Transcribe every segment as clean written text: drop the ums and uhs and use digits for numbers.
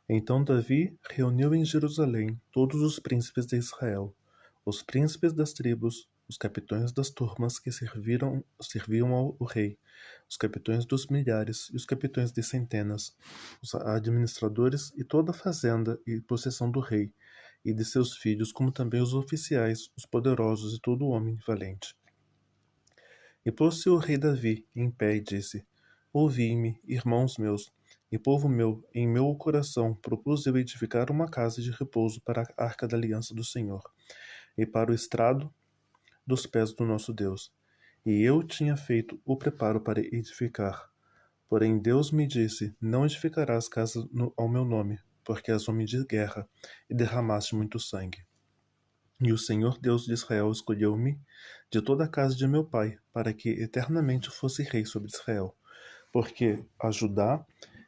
Então Davi reuniu em Jerusalém todos os príncipes de Israel, os príncipes das tribos, os capitães das turmas que serviam ao rei, os capitães dos milhares e os capitães de centenas, os administradores e toda a fazenda e possessão do rei e de seus filhos, como também os oficiais, os poderosos e todo homem valente. E pôs-se o rei Davi em pé e disse: Ouvi-me, irmãos meus, e povo meu, em meu coração propus eu edificar uma casa de repouso para a arca da aliança do Senhor, e para o estrado dos pés do nosso Deus. E eu tinha feito o preparo para edificar. Porém Deus me disse: Não edificarás casa ao meu nome, porque és homem de guerra, e derramaste muito sangue. E o Senhor Deus de Israel escolheu-me de toda a casa de meu pai, para que eternamente fosse rei sobre Israel. Porque a Judá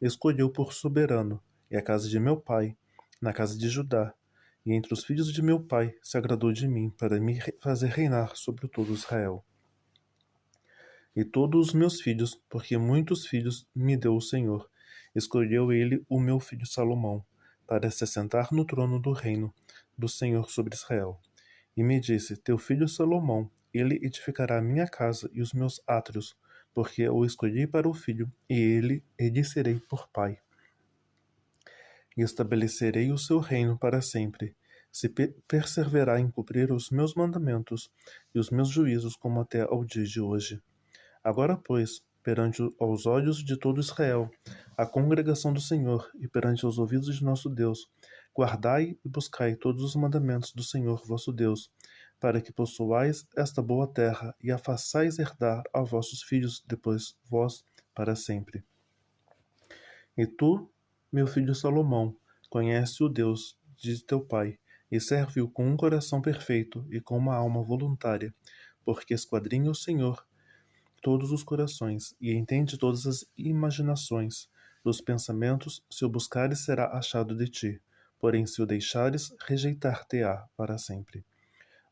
escolheu por soberano, e a casa de meu pai, na casa de Judá, e entre os filhos de meu pai se agradou de mim, para me fazer reinar sobre todo Israel. E todos os meus filhos, porque muitos filhos me deu o Senhor, escolheu ele o meu filho Salomão, para se assentar no trono do reino do Senhor sobre Israel. E me disse: Teu filho Salomão, ele edificará a minha casa e os meus átrios, porque eu o escolhi para o filho, e lhe serei por pai. E estabelecerei o seu reino para sempre, se perseverar em cumprir os meus mandamentos e os meus juízos, como até ao dia de hoje. Agora, pois, perante aos olhos de todo Israel, a congregação do Senhor, e perante os ouvidos de nosso Deus, guardai e buscai todos os mandamentos do Senhor vosso Deus, para que possuais esta boa terra e a façais herdar a vossos filhos depois vós para sempre. E tu, meu filho Salomão, conhece o Deus de teu pai, e serve-o com um coração perfeito e com uma alma voluntária, porque esquadrinha o Senhor todos os corações, e entende todas as imaginações dos pensamentos. Se o buscares, será achado de ti, porém se o deixares, rejeitar-te-á para sempre.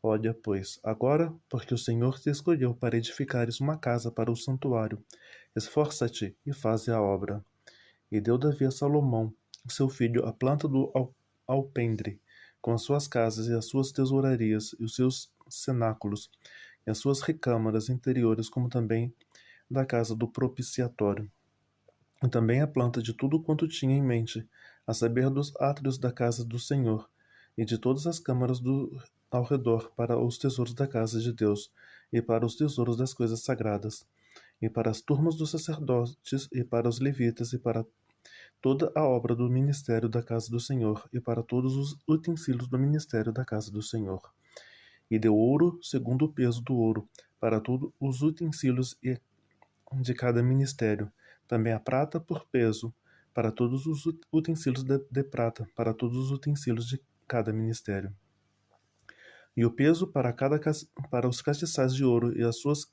Olha, pois, agora, porque o Senhor te escolheu para edificares uma casa para o santuário, esforça-te e faze a obra. E deu Davi a Salomão, seu filho, a planta do alpendre, com as suas casas e as suas tesourarias e os seus cenáculos, e as suas recâmaras interiores, como também da casa do propiciatório. E também a planta de tudo quanto tinha em mente, a saber dos átrios da casa do Senhor, e de todas as câmaras ao redor, para os tesouros da casa de Deus, e para os tesouros das coisas sagradas, e para as turmas dos sacerdotes, e para os levitas, e para toda a obra do ministério da casa do Senhor, e para todos os utensílios do ministério da casa do Senhor. E deu ouro segundo o peso do ouro, para todos os utensílios de cada ministério, também a prata por peso, para todos os utensílios de prata, para todos os utensílios de cada ministério. E o peso para os castiçais de ouro e as suas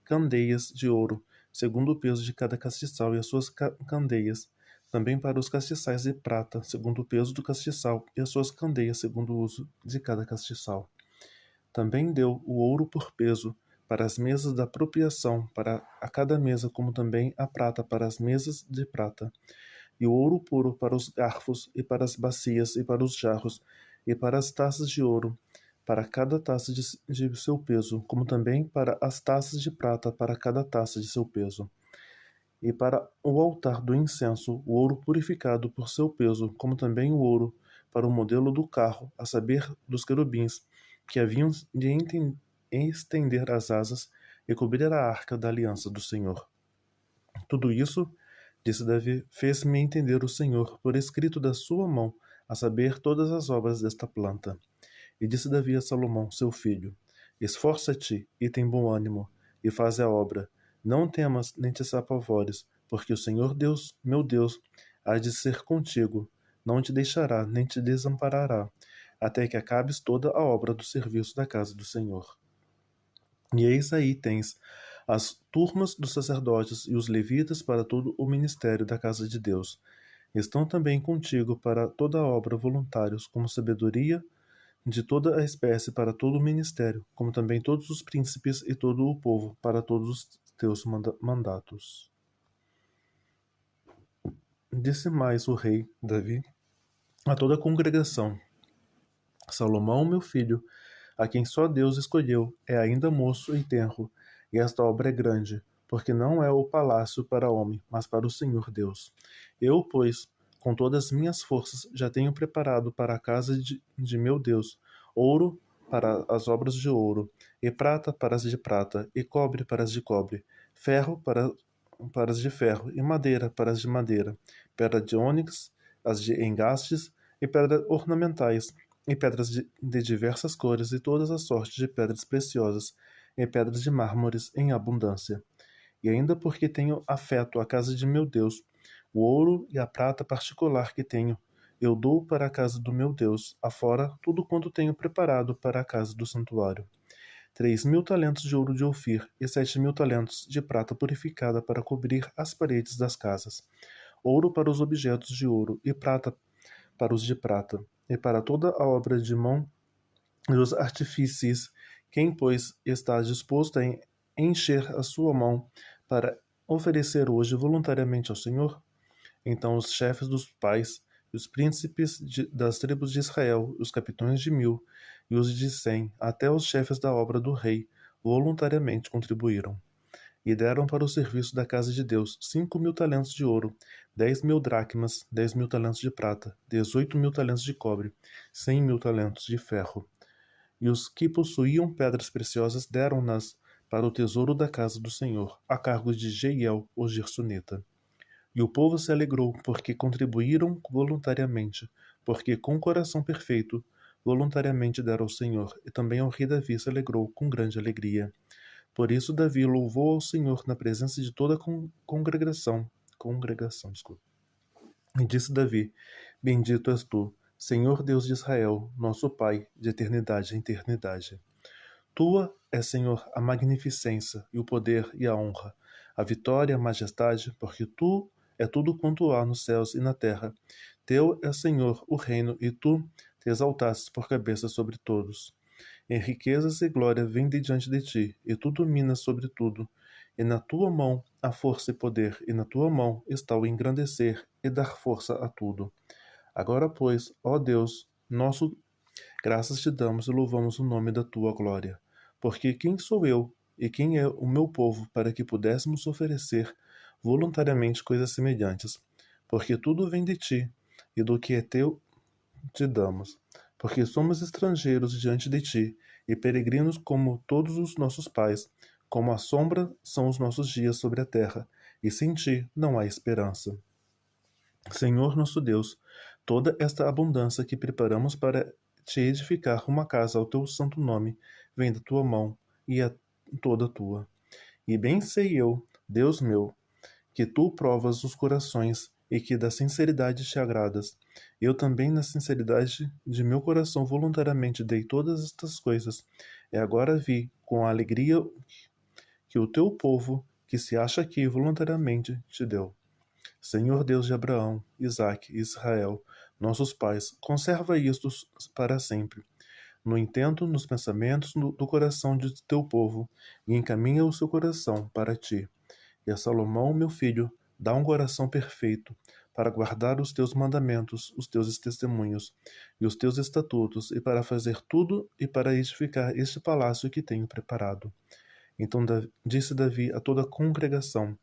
candeias de ouro, segundo o peso de cada castiçal e as suas candeias, também para os castiçais de prata, segundo o peso do castiçal e as suas candeias, segundo o uso de cada castiçal. Também deu o ouro por peso para as mesas da apropriação, para a cada mesa, como também a prata para as mesas de prata, e o ouro puro para os garfos, e para as bacias, e para os jarros, e para as taças de ouro, para cada taça de seu peso, como também para as taças de prata, para cada taça de seu peso. E para o altar do incenso, o ouro purificado por seu peso, como também o ouro para o modelo do carro, a saber, dos querubins, que haviam de estender as asas e cobrir a arca da aliança do Senhor. Tudo isso, disse Davi, fez-me entender o Senhor por escrito da sua mão, a saber, todas as obras desta planta. E disse Davi a Salomão, seu filho: Esforça-te e tem bom ânimo, e faz a obra. Não temas nem te apavores, porque o Senhor Deus, meu Deus, há de ser contigo. Não te deixará nem te desamparará, até que acabes toda a obra do serviço da casa do Senhor. E eis aí tens as turmas dos sacerdotes e os levitas para todo o ministério da casa de Deus. Estão também contigo para toda a obra voluntários, como sabedoria de toda a espécie para todo o ministério, como também todos os príncipes e todo o povo para todos os teus mandatos. Disse mais o rei Davi a toda a congregação: Salomão, meu filho, a quem só Deus escolheu, é ainda moço e tenro, e esta obra é grande, porque não é o palácio para homem, mas para o Senhor Deus. Eu, pois, com todas as minhas forças, já tenho preparado para a casa de meu Deus ouro para as obras de ouro, e prata para as de prata, e cobre para as de cobre, ferro para as de ferro, e madeira para as de madeira, pedra de ônix, as de engastes, e pedras ornamentais, e pedras de diversas cores, e todas as sortes de pedras preciosas, e pedras de mármores em abundância. E ainda porque tenho afeto à casa de meu Deus, o ouro e a prata particular que tenho, eu dou para a casa do meu Deus, afora tudo quanto tenho preparado para a casa do santuário. 3.000 talentos de ouro de Ofir e 7.000 talentos de prata purificada para cobrir as paredes das casas. Ouro para os objetos de ouro e prata para os de prata, e para toda a obra de mão e os artífices. Quem, pois, está disposto a encher a sua mão para oferecer hoje voluntariamente ao Senhor? Então os chefes dos pais, os príncipes das tribos de Israel, os capitães de 1.000 e os de 100, até os chefes da obra do rei, voluntariamente contribuíram. E deram para o serviço da casa de Deus 5.000 talentos de ouro, 10.000 dracmas, 10.000 talentos de prata, 18.000 talentos de cobre, 100.000 talentos de ferro. E os que possuíam pedras preciosas deram-nas para o tesouro da casa do Senhor, a cargo de Jeiel, o Gersunita. E o povo se alegrou, porque contribuíram voluntariamente, porque com coração perfeito voluntariamente deram ao Senhor, e também ao rei Davi se alegrou com grande alegria. Por isso Davi louvou ao Senhor na presença de toda a congregação, desculpa. E disse Davi: Bendito és tu, Senhor Deus de Israel, nosso Pai, de eternidade em eternidade. Tua é, Senhor, a magnificência e o poder e a honra, a vitória e a majestade, porque tu é tudo quanto há nos céus e na terra. Teu é, Senhor, o reino, e tu te exaltastes por cabeça sobre todos. Em riquezas e glória vem de diante de ti, e tu dominas sobre tudo. E na tua mão há força e poder, e na tua mão está o engrandecer e dar força a tudo. Agora, pois, ó Deus, nosso, graças te damos e louvamos o nome da tua glória. Porque quem sou eu e quem é o meu povo para que pudéssemos oferecer voluntariamente coisas semelhantes? Porque tudo vem de ti, e do que é teu te damos. Porque somos estrangeiros diante de ti, e peregrinos como todos os nossos pais. Como a sombra são os nossos dias sobre a terra, e sem ti não há esperança. Senhor nosso Deus, toda esta abundância que preparamos para te edificar uma casa ao teu santo nome vem da tua mão e é toda tua. E bem sei eu, Deus meu, que tu provas os corações e que da sinceridade te agradas. Eu também, na sinceridade de meu coração, voluntariamente dei todas estas coisas. E agora vi, com a alegria que o teu povo, que se acha aqui voluntariamente, te deu. Senhor Deus de Abraão, Isaque e Israel, nossos pais, conserva isto para sempre. No intento, nos pensamentos do coração de teu povo, e encaminha o seu coração para ti. E a Salomão, meu filho, dá um coração perfeito, para guardar os teus mandamentos, os teus testemunhos e os teus estatutos, e para fazer tudo e para edificar este palácio que tenho preparado. Então disse Davi a toda a congregação: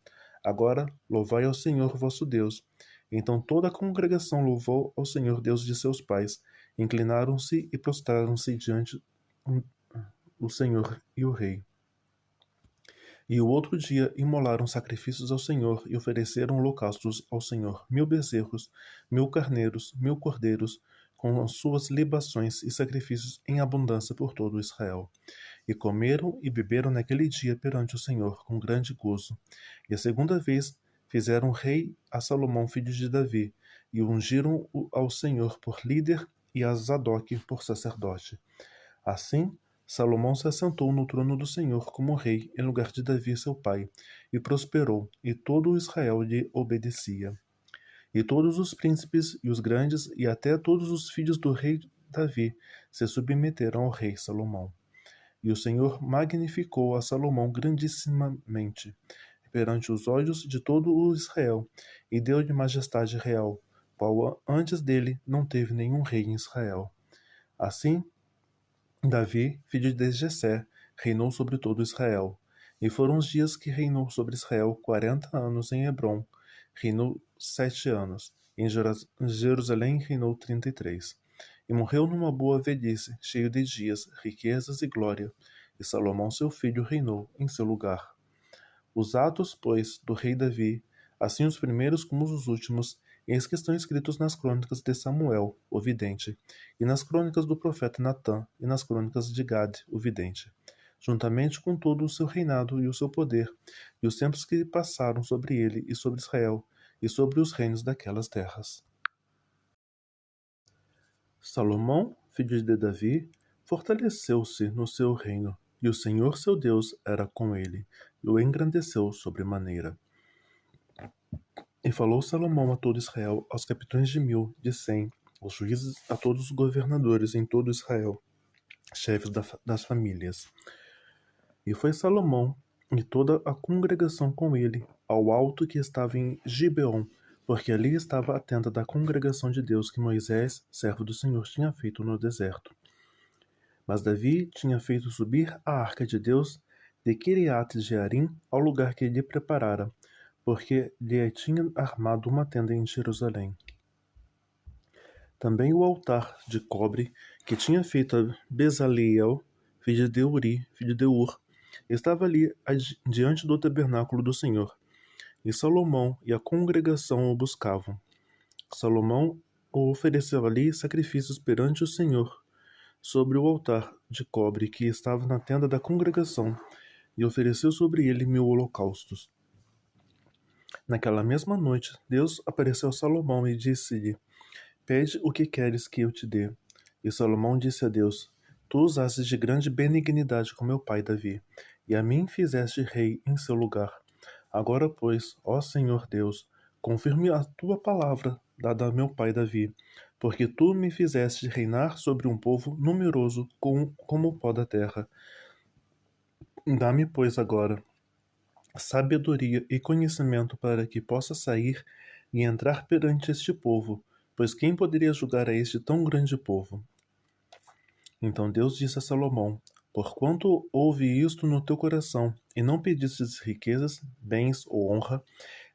Agora louvai ao Senhor vosso Deus. Então toda a congregação louvou ao Senhor Deus de seus pais, inclinaram-se e prostraram-se diante o Senhor e o rei. E o outro dia imolaram sacrifícios ao Senhor e ofereceram holocaustos ao Senhor: 1.000 bezerros, 1.000 carneiros, 1.000 cordeiros, com as suas libações e sacrifícios em abundância por todo Israel. E comeram e beberam naquele dia perante o Senhor com grande gozo. E a segunda vez fizeram rei a Salomão, filho de Davi, e ungiram ao Senhor por líder e a Zadok por sacerdote. Assim, Salomão se assentou no trono do Senhor como rei em lugar de Davi seu pai, e prosperou, e todo o Israel lhe obedecia. E todos os príncipes e os grandes, e até todos os filhos do rei Davi, se submeteram ao rei Salomão. E o Senhor magnificou a Salomão grandissimamente perante os olhos de todo o Israel, e deu-lhe majestade real, qual antes dele não teve nenhum rei em Israel. Assim, Davi, filho de Jessé, reinou sobre todo Israel. E foram os dias que reinou sobre Israel 40 anos em Hebrom. Reinou 7 anos. Em Jerusalém reinou 33. E morreu numa boa velhice, cheio de dias, riquezas e glória. E Salomão seu filho reinou em seu lugar. Os atos, pois, do rei Davi, assim os primeiros como os últimos, eis que estão escritos nas crônicas de Samuel, o vidente, e nas crônicas do profeta Natã, e nas crônicas de Gade, o vidente, juntamente com todo o seu reinado e o seu poder, e os tempos que passaram sobre ele e sobre Israel, e sobre os reinos daquelas terras. Salomão, filho de Davi, fortaleceu-se no seu reino, e o Senhor seu Deus era com ele, e o engrandeceu sobremaneira. E falou Salomão a todo Israel, aos capitães de 1000, de 100, aos juízes, a todos os governadores em todo Israel, chefes das famílias. E foi Salomão e toda a congregação com ele ao alto que estava em Gibeon, porque ali estava a tenda da congregação de Deus que Moisés, servo do Senhor, tinha feito no deserto. Mas Davi tinha feito subir a arca de Deus de Kiriat-Jearim ao lugar que ele preparara, porque lhe tinha armado uma tenda em Jerusalém. Também o altar de cobre que tinha feito Bezaleel, filho de Uri, filho de Ur, estava ali diante do tabernáculo do Senhor. E Salomão e a congregação o buscavam. Salomão o ofereceu ali sacrifícios perante o Senhor, sobre o altar de cobre que estava na tenda da congregação, e ofereceu sobre ele 1000 holocaustos. Naquela mesma noite, Deus apareceu a Salomão e disse-lhe: Pede o que queres que eu te dê. E Salomão disse a Deus: Tu usastes de grande benignidade com meu pai Davi, e a mim fizeste rei em seu lugar. Agora, pois, ó Senhor Deus, confirme a tua palavra dada a meu pai Davi, porque tu me fizeste reinar sobre um povo numeroso como o pó da terra. Dá-me, pois, agora sabedoria e conhecimento para que possa sair e entrar perante este povo, pois quem poderia julgar a este tão grande povo? Então Deus disse a Salomão: Porquanto houve isto no teu coração, e não pedistes riquezas, bens ou honra,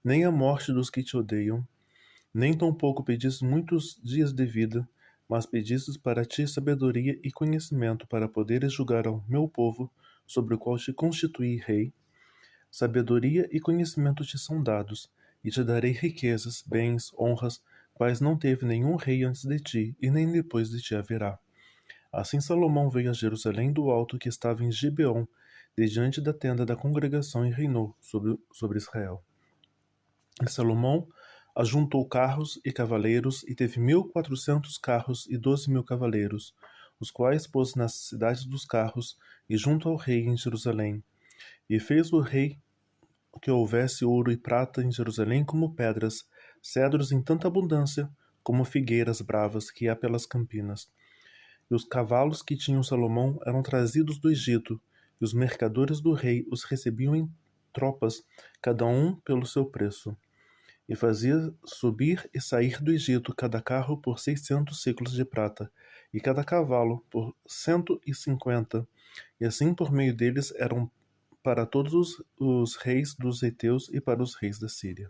nem a morte dos que te odeiam, nem tampouco pedistes muitos dias de vida, mas pedistes para ti sabedoria e conhecimento para poderes julgar ao meu povo, sobre o qual te constituí rei, sabedoria e conhecimento te são dados, e te darei riquezas, bens, honras, quais não teve nenhum rei antes de ti, e nem depois de ti haverá. Assim Salomão veio a Jerusalém do alto que estava em Gibeon, de diante da tenda da congregação, e reinou sobre Israel. E Salomão ajuntou carros e cavaleiros, e teve 1400 carros e 12.000 cavaleiros, os quais pôs nas cidades dos carros, e junto ao rei em Jerusalém. E fez o rei que houvesse ouro e prata em Jerusalém como pedras, cedros em tanta abundância, como figueiras bravas que há pelas campinas. E os cavalos que tinham Salomão eram trazidos do Egito, e os mercadores do rei os recebiam em tropas, cada um pelo seu preço. E fazia subir e sair do Egito cada carro por 600 siclos de prata, e cada cavalo por 150, e assim por meio deles eram para todos os reis dos heteus e para os reis da Síria.